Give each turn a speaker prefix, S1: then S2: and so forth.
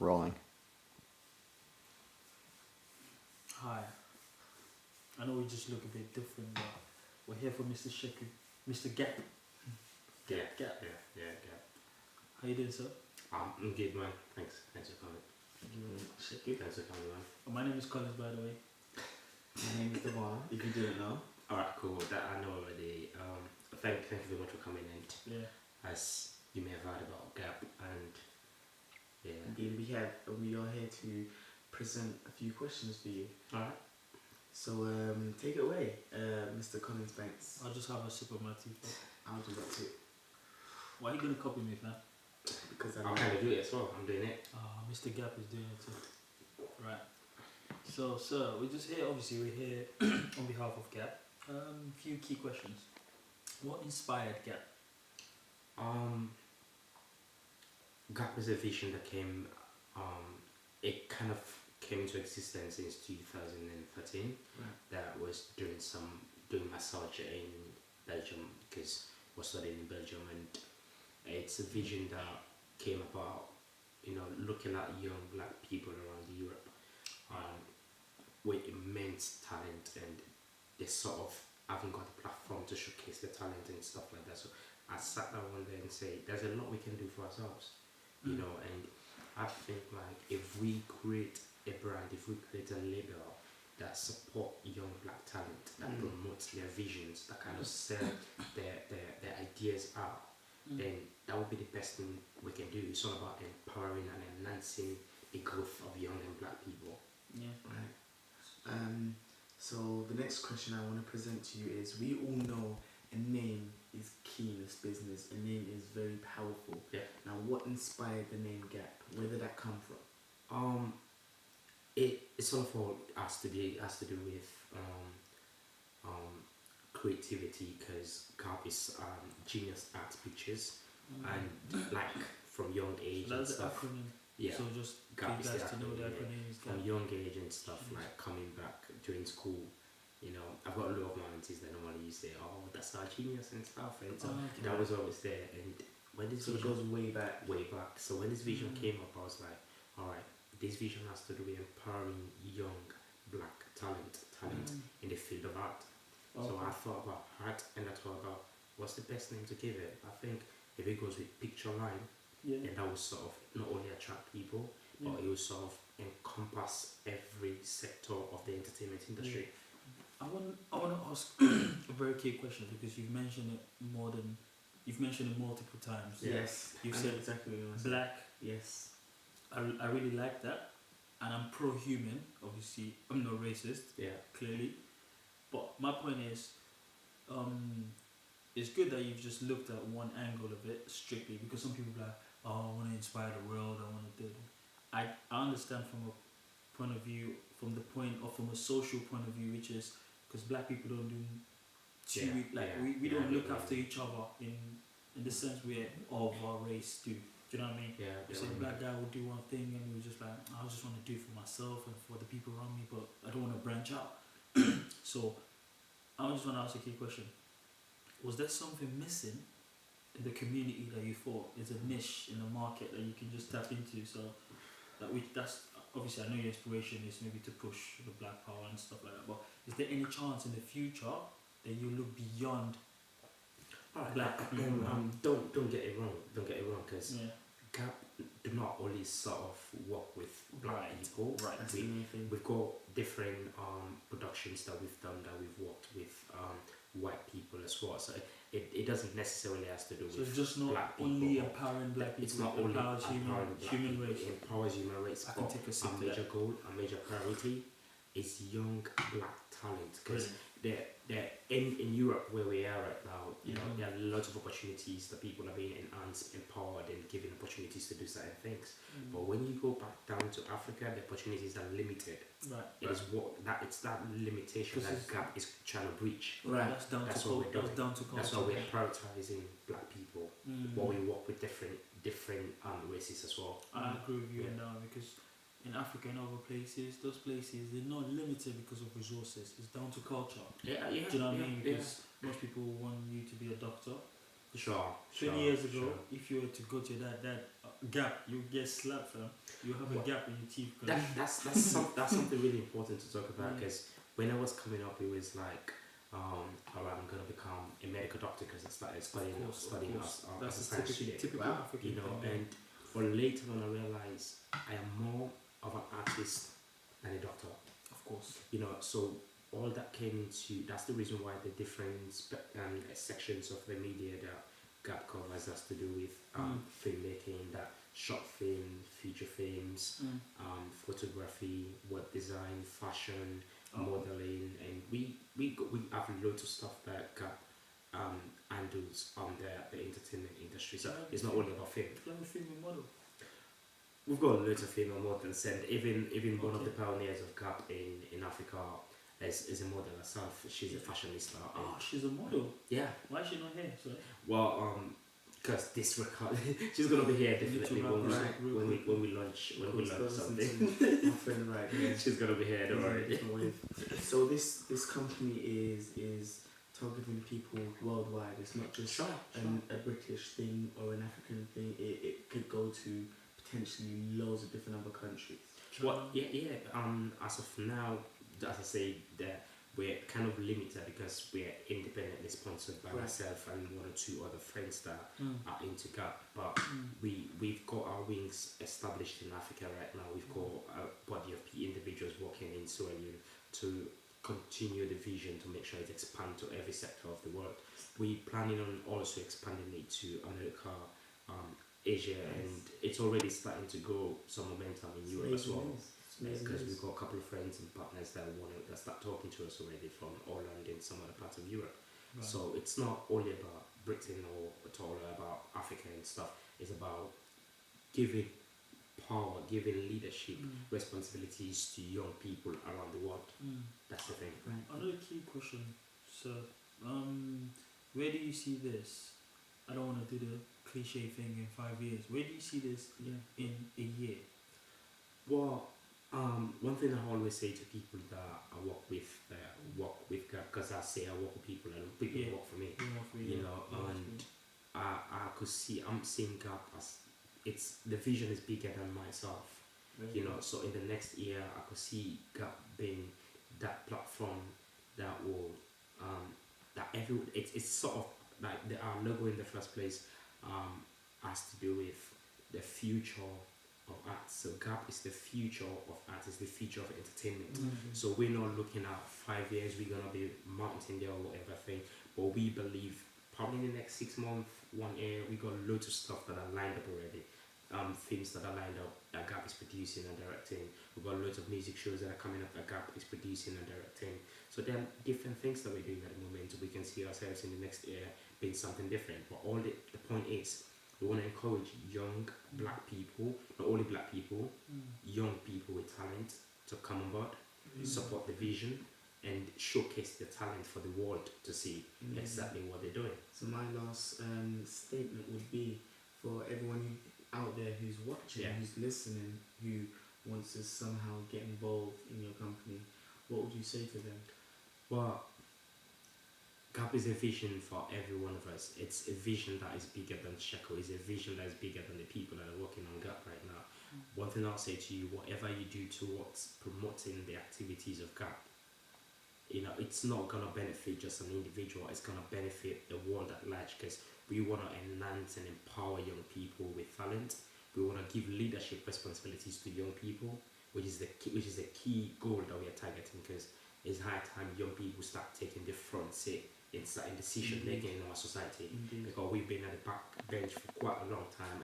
S1: Rolling.
S2: Hi. I know we just look a bit different, but we're here for Mr. Sheku, Mr. Gap.
S3: Yeah,
S2: Gap.
S3: yeah.
S2: How you doing, sir?
S3: I'm good, man. Thanks for coming.
S2: Thank you very much, Sheku.
S3: Thanks for coming, man.
S2: My name is Collins, by the way.
S1: My name is Devon, if you didn't know.
S3: Alright, cool. That I know already. Thank you very much for coming in.
S2: Yeah.
S3: As you may have heard about Gap, and yeah.
S4: Indeed, we are here to present a few questions for you.
S3: Alright.
S4: So take it away, Mr. Collins Banks.
S2: I'll just have a sip of my tea first.
S4: I'll do that too.
S2: Why are you gonna copy me, man?
S4: Because
S3: I'm kind of doing it as well. I'm doing it.
S2: Mr. Gap is doing it too. Right. So, sir, we're just here. Obviously, we're here on behalf of Gap. Few key questions. What inspired Gap?
S3: Gap is a vision that came. It kind of came into existence since 2013.
S4: Right.
S3: That was doing massage in Belgium because we're studying in Belgium, and it's a vision that came about, looking at young black people around Europe with immense talent, and they sort of haven't got a platform to showcase their talent and stuff like that. So I sat down one day and say, there's a lot we can do for ourselves, and I think like if we create a brand, if we create a label that support young black talent, that promotes their visions, that kind of sell their ideas out, then that would be the best thing we can do. It's all about empowering and enhancing the growth of young and black people.
S2: Yeah.
S4: Right. So the next question I want to present to you is: we all know a name is key in this business. A name is very powerful.
S3: Yeah.
S4: Now, what inspired the name Gap? Where did that come from?
S3: It sort of all has to do with creativity, because Gap is genius art pictures, and like from young age
S2: So
S3: and
S2: that's the
S3: stuff.
S2: acronym.
S3: Yeah.
S2: So just for
S3: Gap
S2: you
S3: is
S2: guys
S3: the
S2: to know the
S3: acronym,
S2: acronym is Gap.
S3: From young age and stuff, like coming back during school, I've got a lot of my aunties that normally used to say, "Oh, that's our genius and stuff," and so
S2: Okay.
S3: that was always there. And when this
S4: So it
S3: vision
S4: goes way back.
S3: so when this vision came up, I was like, all right, this vision has to do with empowering young black talent in the field of art. So I thought about art, and I thought about what's the best name to give it. I think if it goes with picture line,
S2: Yeah.
S3: and that will sort of not only attract people, but it will sort of encompass every sector of the entertainment industry.
S2: I want to ask a very key question, because you've mentioned it multiple times.
S4: Yes.
S2: You
S4: I
S2: said
S4: know exactly what you want to say.
S2: Black.
S4: Yes.
S2: I really like that, and I'm pro-human. Obviously, I'm not racist.
S3: Yeah.
S2: Clearly, but my point is, it's good that you've just looked at one angle of it strictly, because some people are like, oh, I want to inspire the world, I want to do it. I understand from a point of view, from a social point of view, which is because black people don't do we don't look after each other in the sense we're of our race too. Do you know what I mean?
S3: Yeah.
S2: You say black guy will do one thing, and we're just like, I just want to do it for myself and for the people around me, but I don't want to branch out. So I just want to ask a key question. Was there something missing in the community that you thought is a niche in the market that you can just tap into? So that's obviously, I know your inspiration is maybe to push the black power and stuff like that, but is there any chance in the future that you look beyond black people?
S3: Don't get it wrong. Because
S2: Yeah.
S3: Gap do not only sort of work with black people.
S2: Right.
S4: That's the main thing.
S3: We've got different productions that we've done, that we've worked with white people as well. So it doesn't necessarily have to do
S2: So
S3: with
S2: it's just not
S3: black people.
S2: only empowering black people.
S3: It's not
S2: it
S3: only
S2: empowers
S3: empowering black
S2: human
S3: people,
S2: race.
S3: it empowers human race.
S2: I can
S3: But
S2: take a sip
S3: a
S2: of
S3: major
S2: that.
S3: goal, a major priority is young black talent, because
S2: Brilliant.
S3: they're in Europe where we are right now. There are lots of opportunities that people are being enhanced, empowered, and given opportunities to do certain things. But when you go back down to Africa, the opportunities are limited.
S2: Right.
S3: It's that limitation that Gap is trying to breach.
S4: Right.
S2: That's down
S3: That's
S2: to
S3: what we're
S2: culture. That's
S3: doing.
S2: down to culture.
S3: That's why we're prioritizing black people. While we work with different races as well.
S2: I agree with you
S3: Yeah.
S2: on that, because in Africa and other places, those places, they're not limited because of resources. It's down to culture.
S3: Yeah.
S2: Do you know what I mean?
S3: Yeah.
S2: Because most people want you to be a doctor,
S3: Sure.
S2: 20 years ago,
S3: sure.
S2: if you were to go to that gap, you get slapped, fam. You have a
S3: What?
S2: gap in your teeth. Cause
S3: That's something really important to talk about
S2: Yeah.
S3: because when I was coming up, it was like, alright, I'm gonna become a medical doctor because I started studying as a
S2: That's
S3: science
S2: a
S3: student.
S2: typical
S1: Wow.
S2: African
S3: You know,
S2: thing.
S3: and for later on, I realized I am more of an artist than a doctor.
S2: Of course.
S3: You know, so all that came into that's the reason why the different sections of the media that Gap covers has to do with filmmaking, that short film, feature films, photography, web design, fashion, modeling, and we have loads of stuff that Gap handles on the entertainment industry. So it's not only about film.
S2: You're a female model.
S3: We've got loads of female models, and even one of
S2: Okay.
S3: the pioneers of Gap in Africa is a model herself. She's a fashionista. and-
S2: Oh, she's a model.
S3: yeah.
S2: Why is she not here? Sorry.
S3: Well, because this record, she's gonna be here
S2: You need to
S3: definitely
S2: wrap
S3: when we
S2: this up real quick.
S3: when we launch something.
S4: My friend right here.
S3: She's gonna be here. Don't worry.
S4: So this company is targeting people worldwide. It's not just
S3: Sure.
S4: a British thing or an African thing. It could go to potentially loads of different other countries.
S3: Well, yeah. As of now, as I say, that we're kind of limited because we're independently sponsored by
S4: Right.
S3: myself and one or two other friends that are into Gap. But
S2: Mm.
S3: we've got our wings established in Africa right now. We've got a body of individuals working in Sierra Leone to continue the vision to make sure it expands to every sector of the world. We're planning on also expanding it to America, Asia, and it's already starting to grow some momentum in Europe as well. Because we've got a couple of friends and partners that that start talking to us already from Holland and some other parts of Europe.
S2: Right.
S3: So it's not only about Britain or at all about Africa and stuff. It's about giving power, giving leadership responsibilities to young people around the world. That's the thing.
S2: Another key question, sir. Where do you see this? I don't want to do the cliche thing in 5 years. Where do you see this in a year?
S3: Well, one thing I always say to people that I work with because I say I work with people and people
S2: Yeah.
S3: work for me.
S2: You
S3: know, and I'm seeing Gap as it's the vision is bigger than myself. You know, so in the next year I could see Gap being that platform that will it's sort of like our logo in the first place has to do with the future of art. So Gap is the future of art, is the future of entertainment. So we're not looking at 5 years we're gonna be mounting there or whatever thing, but we believe probably in the next 6 months, 1 year, we got loads of stuff that are lined up already. Films that are lined up that Gap is producing and directing. We've got loads of music shows that are coming up that Gap is producing and directing. So there are different things that we're doing at the moment. We can see ourselves in the next year being something different. But all the point is, we want to encourage young black people, not only black people, young people with talent to come on board, support the vision, and showcase their talent for the world to see exactly what they're doing.
S4: So my last statement would be for everyone out there who's watching, who's listening, who wants to somehow get involved in your company, what would you say to them?
S3: Well, Gap is a vision for every one of us. It's a vision that is bigger than Shekel. It's a vision that is bigger than the people that are working on Gap right now. One thing I'll say to you, whatever you do towards promoting the activities of Gap, you know, it's not going to benefit just an individual. It's going to benefit the world at large because we want to enhance and empower young people with talent. We want to give leadership responsibilities to young people, which is the key goal that we are targeting because it's high time young people start taking the front seat in decision making in our society. Because we've been at the back bench for quite a long time